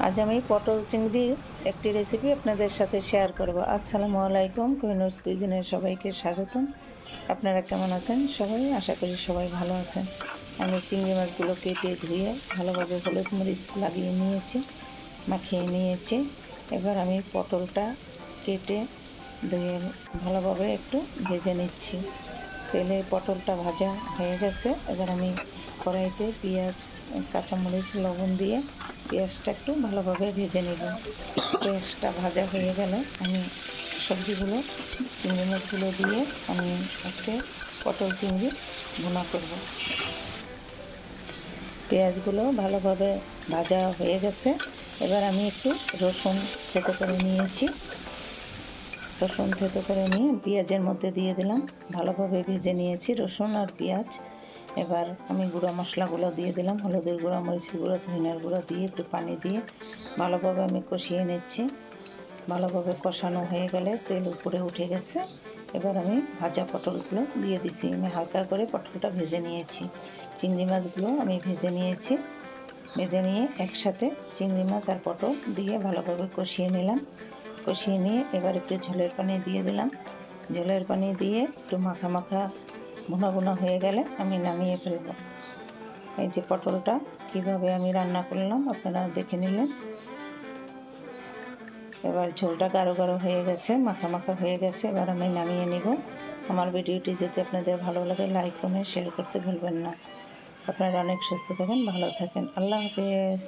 আজ আমি পটল চিংড়ির একটি রেসিপি আপনাদের সাথে শেয়ার করব। আসসালামু আলাইকুম, কোহিনুরস কুইজিনের সবাইকে স্বাগতম। আপনারা কেমন আছেন সবাই? আশা করি সবাই ভালো আছেন। আমি চিংড়ি মাছগুলো কেটে ধুয়ে ভালোভাবে হলুদ মরিচ লাগিয়ে নিয়েছি, মাখিয়ে নিয়েছি। এবার আমি পটলটা কেটে ধুয়ে ভালোভাবে একটু ভেজে নিচ্ছি। তেলে পটলটা ভাজা হয়ে গেছে। এবার আমি কড়াইতে পেঁয়াজ, কাঁচামরিচ, লবণ দিয়ে পেঁয়াজটা একটু ভালোভাবে ভেজে নেব। পেঁয়াজটা ভাজা হয়ে গেলে আমি সবজিগুলো, চিংড়ি মাছগুলো দিয়ে আমি আজকে পটল চিংড়ি ভুনা করব। পেঁয়াজগুলো ভালোভাবে ভাজা হয়ে গেছে। এবার আমি একটু রসুন থেতো করে নিয়েছি। রসুন থেতো করে নিয়ে পেঁয়াজের মধ্যে দিয়ে দিলাম। ভালোভাবে ভেজে নিয়েছি রসুন আর পেঁয়াজ। এবার আমি গুঁড়া মশলাগুলো দিয়ে দিলাম, হলুদের গুঁড়া, মরিচের গুঁড়া, ধনিয়ার গুঁড়া দিয়ে একটু পানি দিয়ে ভালোভাবে আমি কষিয়ে নিচ্ছি। ভালোভাবে কষানো হয়ে গেলে তেল উপরে উঠে গেছে। এবার আমি ভাজা পটলগুলো দিয়ে দিচ্ছি। আমি হালকা করে পটলটা ভেজে নিয়েছি। চিংড়ি মাছগুলো আমি ভেজে নিয়েছি। ভেজে নিয়ে একসাথে চিংড়ি মাছ আর পটল দিয়ে ভালোভাবে কষিয়ে নিলাম। কষিয়ে নিয়ে এবার একটু ঝোলের পানি দিয়ে দিলাম। ঝোলের পানি দিয়ে একটু মাখা মাখা ভুনা ভুনা হয়ে গেলে আমি নামিয়ে ফেলব। এই যে পটলটা কিভাবে আমি রান্না করলাম আপনারা দেখে নিলেন। এবার ঝোলটা গাঢ় গাঢ় হয়ে গেছে, মাখা মাখা হয়ে গেছে। এবার আমি নামিয়ে নিব। আমার ভিডিওটি যদি আপনাদের ভালো লাগে লাইক কমেন্ট শেয়ার করতে ভুলবেন না। আপনারা অনেক সুস্থ থাকেন, ভালো থাকেন। আল্লাহ হাফেজ।